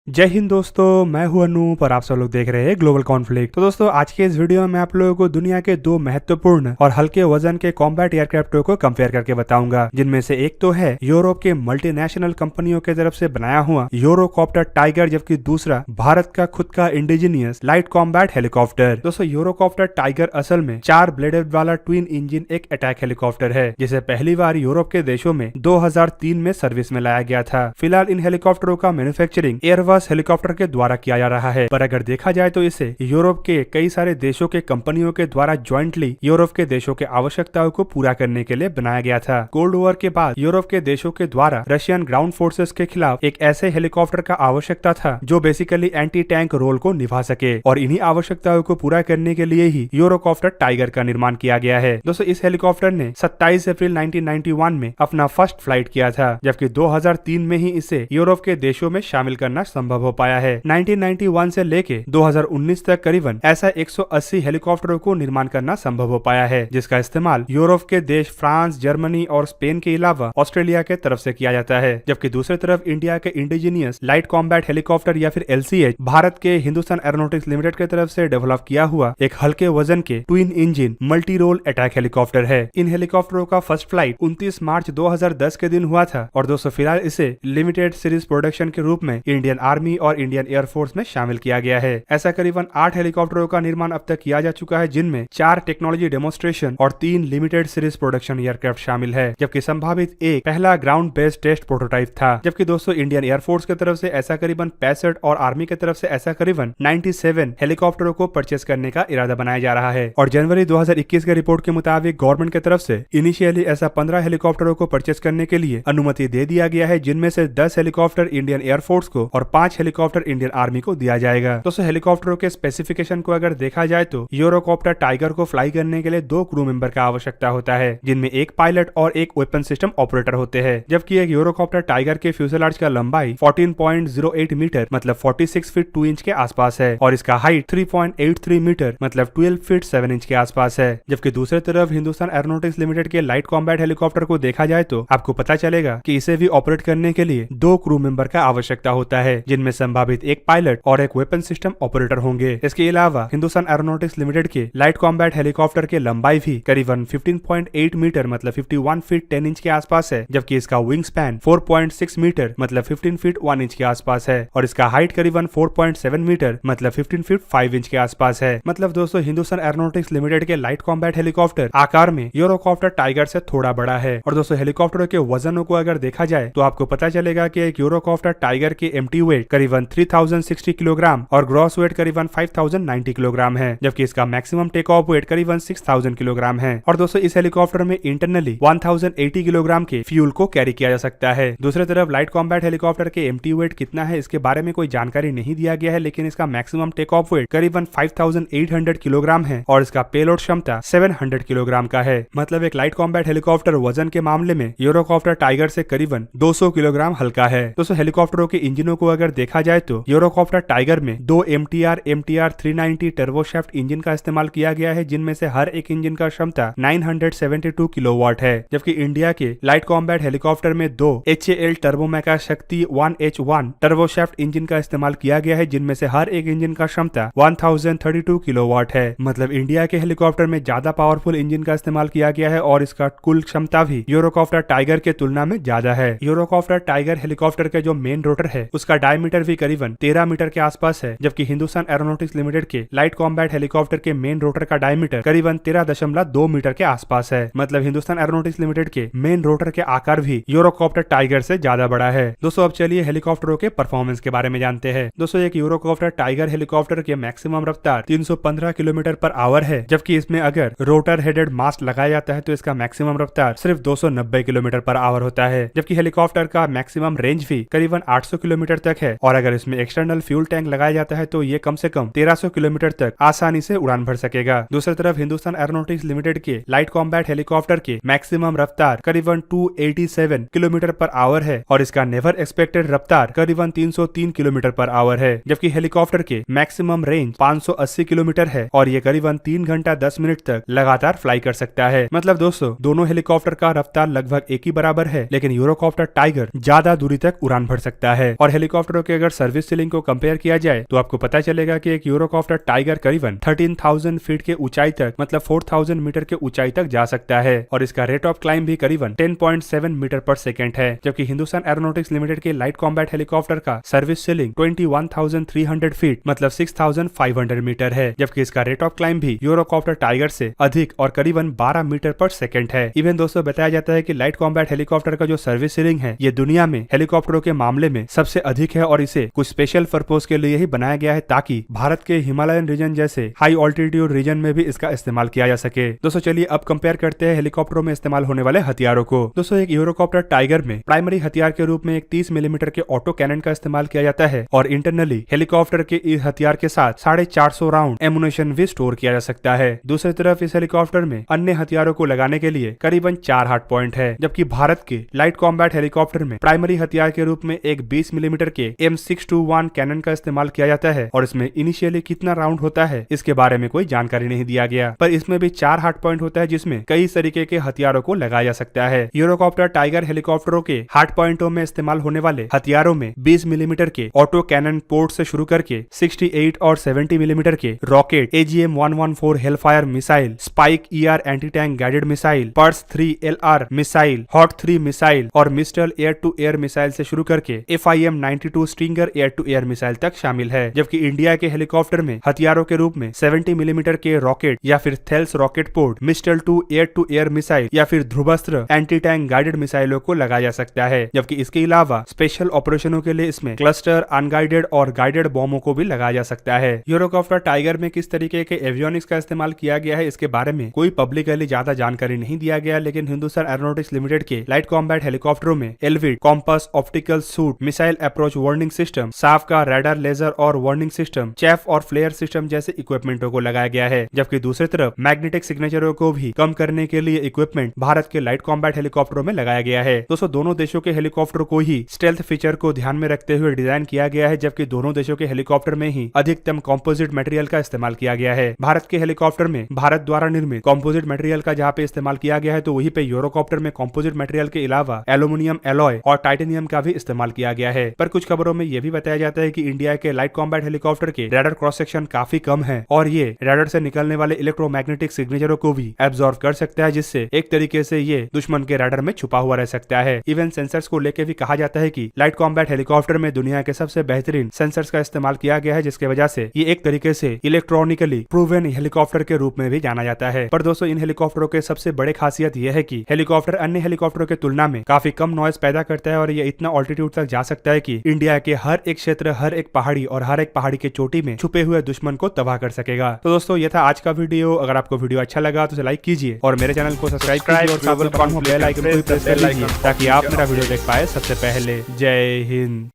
जय हिंद दोस्तों, मैं हूं अनूप और आप सब लोग देख रहे हैं ग्लोबल कॉन्फ्लिक्ट। तो दोस्तों आज के इस वीडियो में आप लोगों को दुनिया के दो महत्वपूर्ण और हल्के वजन के कॉम्बैट एयरक्राफ्टों को कंपेयर करके बताऊंगा, जिनमें से एक तो है यूरोप के मल्टीनेशनल कंपनियों की तरफ से बनाया हुआ यूरोकॉप्टर टाइगर, जबकि दूसरा भारत का खुद का इंडिजीनियस लाइट कॉम्बैट हेलीकॉप्टर। दोस्तों यूरोकॉप्टर टाइगर असल में 4 ब्लेडेड वाला ट्विन इंजन एक अटैक हेलीकॉप्टर है, जिसे पहली बार यूरोप के देशों में 2003 में सर्विस में लाया गया था। फिलहाल इन हेलीकॉप्टरों का मैन्युफैक्चरिंग एयरबस हेलीकॉप्टर के द्वारा किया जा रहा है, पर अगर देखा जाए तो इसे यूरोप के कई सारे देशों के कंपनियों के द्वारा ज्वाइंटली यूरोप के देशों के आवश्यकताओं को पूरा करने के लिए बनाया गया था। कोल्ड वॉर के बाद यूरोप के देशों के द्वारा रशियन ग्राउंड फोर्सेस के खिलाफ एक ऐसे हेलीकॉप्टर का आवश्यकता था जो बेसिकली एंटी टैंक रोल को निभा सके, और इन्हीं आवश्यकताओं को पूरा करने के लिए ही यूरोकॉप्टर टाइगर का निर्माण किया गया है। दोस्तों इस हेलीकॉप्टर ने 27 अप्रैल 1991 में अपना फर्स्ट फ्लाइट किया था, जबकि 2003 में ही इसे यूरोप के देशों में शामिल करना संभव हो पाया है। 1991 से लेके 2019 तक करीबन ऐसा 180 हेलीकॉप्टरों को निर्माण करना संभव हो पाया है, जिसका इस्तेमाल यूरोप के देश फ्रांस, जर्मनी और स्पेन के अलावा ऑस्ट्रेलिया के तरफ से किया जाता है। जबकि दूसरी तरफ इंडिया के इंडिजीनियस लाइट कॉम्बैट हेलीकॉप्टर या फिर LCH भारत के हिंदुस्तान एरोनॉटिक्स लिमिटेड की तरफ से डेवलप किया हुआ एक हल्के वजन के twin engine multi role attack helicopter है। इन हेलीकॉप्टरों का फर्स्ट फ्लाइट 29 मार्च 2010 के दिन हुआ था, और दोस्तों फिलहाल इसे लिमिटेड सीरीज प्रोडक्शन के रूप में इंडियन आर्मी और इंडियन एयरफोर्स में शामिल किया गया है। ऐसा करीबन 8 हेलीकॉप्टरों का निर्माण अब तक किया जा चुका है, जिनमें 4 टेक्नोलॉजी डेमोन्स्ट्रेशन और 3 लिमिटेड सीरीज प्रोडक्शन एयरक्राफ्ट शामिल है, जबकि संभावित एक पहला ग्राउंड बेस्ड टेस्ट प्रोटोटाइप था। जबकि दोस्तों इंडियन एयरफोर्स की तरफ से ऐसा करीबन 65 और आर्मी की तरफ से ऐसा करीबन 97 हेलीकॉप्टरों को परचेस करने का इरादा बनाया जा रहा है। और जनवरी 2021 के रिपोर्ट के मुताबिक गवर्नमेंट की तरफ से इनिशियली ऐसा 15 हेलीकॉप्टरों को परचेस करने के लिए अनुमति दे दिया गया है, जिनमें से 10 हेलीकॉप्टर इंडियन एयरफोर्स को और 5 हेलीकॉप्टर इंडियन आर्मी को दिया जाएगा। दोस्तों हेलीकॉप्टरों के स्पेसिफिकेशन को अगर देखा जाए तो यूरोकॉप्टर टाइगर को फ्लाई करने के लिए 2 क्रू मेंबर का आवश्यकता होता है, जिनमें एक पायलट और एक वेपन सिस्टम ऑपरेटर होते हैं। जबकि एक यूरोकॉप्टर टाइगर के फ्यूजलाज का लंबाई 14.08 मीटर मतलब 46 फीट 2 इंच के आसपास है, और इसका हाइट 3.83 मीटर मतलब 12 फीट 7 इंच के आसपास है। जबकि दूसरी तरफ हिंदुस्तान एरोनॉटिक्स लिमिटेड के लाइट कॉम्बैट हेलीकॉप्टर को देखा जाए तो आपको पता चलेगा कि इसे भी ऑपरेट करने के लिए 2 क्रू मेंबर का आवश्यकता होता है, जिनमें संभावित एक पायलट और एक वेपन सिस्टम ऑपरेटर होंगे। इसके अलावा हिंदुस्तान एरोनॉटिक्स लिमिटेड के लाइट कॉम्बैट हेलीकॉप्टर की लंबाई भी करीबन 15.8 मीटर मतलब 51 फीट 10 इंच के आसपास है, जबकि इसका विंग स्पैन 4.6 मीटर मतलब 15 फीट 1 इंच के आसपास है, और इसका हाइट करीबन 4.7 मीटर मतलब 15 फीट 5 इंच के आसपास है। मतलब दोस्तों हिंदुस्तान एरोनॉटिक्स लिमिटेड के लाइट कॉम्बैट हेलीकॉप्टर आकार में यूरोकॉप्टर टाइगर से थोड़ा बड़ा है। और दोस्तों हेलीकॉप्टरों के वजनों को अगर देखा जाए तो आपको पता चलेगा कि एक यूरोकॉप्टर टाइगर की एम्प्टी वेट करीबन 3060 किलोग्राम और ग्रॉस वेट करीबन 5090 किलोग्राम है, जबकि इसका मैक्सिमम टेक ऑफ वेट करीबन 6000 किलोग्राम है। और दोस्तों इस हेलीकॉप्टर में इंटरनली 1080 किलोग्राम के फ्यूल को कैरी किया जा सकता है। दूसरी तरफ लाइट कॉम्बैट हेलीकॉप्टर के एम्प्टी वेट कितना है इसके बारे में कोई जानकारी नहीं दिया गया है, लेकिन इसका मैक्सिमम टेक ऑफ वेट करीबन 5800 किलोग्राम है, और इसका पेलोड क्षमता 700 किलोग्राम का है। मतलब एक लाइट कॉम्बैट हेलीकॉप्टर वजन के मामले में यूरोकॉप्टर टाइगर से करीबन 200 किलोग्राम हल्का है। दोस्तों हेलीकॉप्टरों के इंजनों को अगर देखा जाए तो यूरोकॉप्टर टाइगर में 2 MTR 390 टर्बोशाफ्ट इंजन का इस्तेमाल किया गया है, जिनमें से हर एक इंजन का क्षमता 972 किलोवाट है। जबकि इंडिया के लाइट कॉम्बैट हेलीकॉप्टर में 2 HAL टर्बोमेका शक्ति 1H1 टर्बोशाफ्ट इंजन का इस्तेमाल किया गया है, जिनमें से हर एक इंजन का क्षमता 1032 किलोवाट है। मतलब इंडिया के हेलीकॉप्टर में ज्यादा पावरफुल इंजन का इस्तेमाल किया गया है, और इसका कुल क्षमता भी यूरोकॉप्टर टाइगर के तुलना में ज्यादा है। यूरोकॉप्टर टाइगर हेलीकॉप्टर के जो मेन रोटर है उसका डायमीटर भी करीबन 13 मीटर के आसपास है, जबकि हिंदुस्तान एरोनॉटिक्स लिमिटेड के लाइट कॉम्बैट हेलीकॉप्टर के मेन रोटर का डायमीटर करीबन 13.2 मीटर के आसपास है। मतलब हिंदुस्तान एरोनॉटिक्स लिमिटेड के मेन रोटर के आकार भी यूरोकॉप्टर टाइगर से ज्यादा बड़ा है। दोस्तों अब चलिए हेलीकॉप्टरों के परफॉर्मेंस के बारे में जानते हैं। दोस्तों एक यूरोकॉप्टर टाइगर हेलीकॉप्टर के मैक्सिमम रफ्तार 315 किलोमीटर पर आवर है, जबकि इसमें अगर रोटर हेडेड मास्ट लगाया जाता है तो इसका मैक्सिमम रफ्तार सिर्फ 290 किलोमीटर पर आवर होता है। जबकि हेलीकॉप्टर का मैक्सिमम रेंज भी करीबन 800 किलोमीटर तक है, और अगर इसमें एक्सटर्नल फ्यूल टैंक लगाया जाता है तो ये कम से कम 1300 किलोमीटर तक आसानी से उड़ान भर सकेगा। दूसरी तरफ हिंदुस्तान एरोनॉटिक्स लिमिटेड के लाइट कॉम्बैट हेलीकॉप्टर के मैक्सिमम रफ्तार करीबन 287 किलोमीटर पर आवर है, और इसका नेवर एक्सपेक्टेड रफ्तार करीबन 303 किलोमीटर पर आवर है। जबकि हेलीकॉप्टर के मैक्सिमम रेंज 580 किलोमीटर है, और ये करीबन 3 घंटा 10 मिनट तक लगातार फ्लाई कर सकता है। मतलब दोस्तों दोनों हेलीकॉप्टर का रफ्तार लगभग एक ही बराबर है, लेकिन यूरोकॉप्टर टाइगर ज्यादा दूरी तक उड़ान भर सकता है। और हेलीकॉप्टर हेलीकॉप्टरों के अगर सर्विस सीलिंग को कंपेयर किया जाए तो आपको पता चलेगा कि एक यूरोकॉप्टर टाइगर करीबन 13,000 फीट के ऊंचाई तक मतलब 4,000 मीटर के ऊंचाई तक जा सकता है और इसका रेट ऑफ क्लाइंब भी करीबन 10.7 मीटर पर सेकेंड है, जबकि हिंदुस्तान एरोनॉटिक्स लिमिटेड के लाइट कॉम्बैट हेलीकॉप्टर का सर्विस सीलिंग 21,300 फीट मतलब 6,500 मीटर है, जबकि इसका रेट ऑफ क्लाइंब भी यूरोकॉप्टर टाइगर से अधिक और करीबन 12 मीटर पर सेकेंड है। इवन दोस्तों बताया जाता है कि लाइट कॉम्बैट हेलीकॉप्टर का जो सर्विस सीलिंग है ये दुनिया में हेलीकॉप्टरों के मामले में सबसे अधिक है और इसे कुछ स्पेशल पर्पस के लिए ही बनाया गया है ताकि भारत के हिमालयन रीजन जैसे हाई ऑल्टीट्यूड रीजन में भी इसका इस्तेमाल किया जा सके। दोस्तों चलिए अब कंपेयर करते हैं हेलीकॉप्टरों में इस्तेमाल होने वाले हथियारों को। दोस्तों एक यूरोकॉप्टर टाइगर में प्राइमरी हथियार के रूप में एक 30 मिलीमीटर के ऑटो कैनन का इस्तेमाल किया जाता है और इंटरनली हेलीकॉप्टर के इस हथियार के साथ 450 राउंड एमुनेशन भी स्टोर किया जा सकता है। दूसरी तरफ इस हेलीकॉप्टर में अन्य हथियारों को लगाने के लिए करीबन 4 हार्ड पॉइंट है, जबकि भारत के लाइट कॉम्बैट हेलीकॉप्टर में प्राइमरी हथियार के रूप में एक 20 मिलीमीटर के M621 कैनन का इस्तेमाल किया जाता है और इसमें इनिशियली कितना राउंड होता है इसके बारे में कोई जानकारी नहीं दिया गया, पर इसमें भी 4 हार्ड पॉइंट होता है जिसमें कई तरीके के हथियारों को लगाया जा सकता है। यूरोकॉप्टर टाइगर हेलीकॉप्टरों के हार्ड पॉइंटों में इस्तेमाल होने वाले हथियारों में 20 मिलीमीटर के ऑटो कैनन पोर्ट से शुरू करके 68 और 70 मिलीमीटर के rocket AGM-114 Hellfire missile, Spike ER anti tank guided missile, PARS 3 LR missile, HOT 3 missile और Mistral air to air missile से शुरू करके FIM-92 Stinger air to air missile तक शामिल है, जबकि इंडिया के हेलीकॉप्टर में हथियारों के रूप में 70 मिलीमीटर के रॉकेट या फिर Thales rocket port, Mistral 2 air to air missile या फिर ध्रुवास्त्र एंटी टैंक गाइडेड मिसाइलों को लगाया जा सकता है, जबकि इसके अलावा स्पेशल ऑपरेशनों के लिए इसमें क्लस्टर, अनगाइडेड और गाइडेड बॉम्बों को भी लगाया जा सकता है। यूरोकॉप्टर टाइगर में किस तरीके के एवियोनिक्स का इस्तेमाल किया गया है इसके बारे में कोई पब्लिकली ज्यादा जानकारी नहीं दिया गया, लेकिन हिंदुस्तान एरोनॉटिक्स लिमिटेड के लाइट कॉम्बैट हेलीकॉप्टरों में एलविड, compass, optical suit, missile approach warning system, साफ का रडार, लेजर और वार्निंग सिस्टम, चेफ और फ्लेयर सिस्टम जैसे इक्विपमेंटों को लगाया गया है, जबकि दूसरी तरफ मैग्नेटिक सिग्नेचरों को भी कम करने के लिए इक्विपमेंट भारत के लाइट कॉम्बैट हेलीकॉप्टरों में लगाया गया है। दोस्तों दोनों देशों के हेलीकॉप्टर को ही स्टेल्थ फीचर को ध्यान में रखते हुए डिजाइन किया गया है, जबकि दोनों देशों के हेलीकॉप्टर में ही अधिकतम कंपोजिट मटेरियल का इस्तेमाल किया गया है। भारत के हेलीकॉप्टर में भारत द्वारा निर्मित कंपोजिट मटेरियल का जहाँ पे इस्तेमाल किया गया है तो वहीं पे यूरोकॉप्टर में कंपोजिट मटेरियल के अलावा एल्यूमिनियम एलॉय और टाइटेनियम का भी इस्तेमाल किया गया है। पर कुछ खबरों में यह भी बताया जाता है कि इंडिया के लाइट कॉम्बैट हेलीकॉप्टर के रडार क्रॉस सेक्शन काफी कम है और ये रडार से निकलने वाले इलेक्ट्रोमैग्नेटिक सिग्नेचरों को भी एब्जॉर्ब कर सकता है, जिससे एक तरीके से ये दुश्मन के रडार में छुपा हुआ रह सकता है। इवन सेंसर्स को लेकर भी कहा जाता है कि लाइट कॉम्बैट हेलीकॉप्टर में दुनिया के सबसे बेहतरीन सेंसर्स का इस्तेमाल किया गया है, जिसके वजह से ये एक तरीके से इलेक्ट्रॉनिकली प्रूवन हेलीकॉप्टर के रूप में भी जाना जाता है। पर दोस्तों इन हेलीकॉप्टरों के सबसे बड़े खासियत यह है कि हेलीकॉप्टर अन्य हेलीकॉप्टरों के तुलना में काफी कम नॉइज पैदा करता है और ये इतना ऑल्टीट्यूड तक जा सकता है कि इंडिया के हर एक क्षेत्र, हर एक पहाड़ी और हर एक पहाड़ी के चोटी में छुपे हुए दुश्मन को तबाह कर सकेगा। तो दोस्तों ये था आज का वीडियो। अगर आपको वीडियो अच्छा लगा तो लाइक कीजिए और मेरे चैनल को सब्सक्राइब कीजिए और बेल आइकन को प्रेस कर लीजिए ताकि आप मेरा वीडियो देख पाए सबसे पहले। जय हिंद।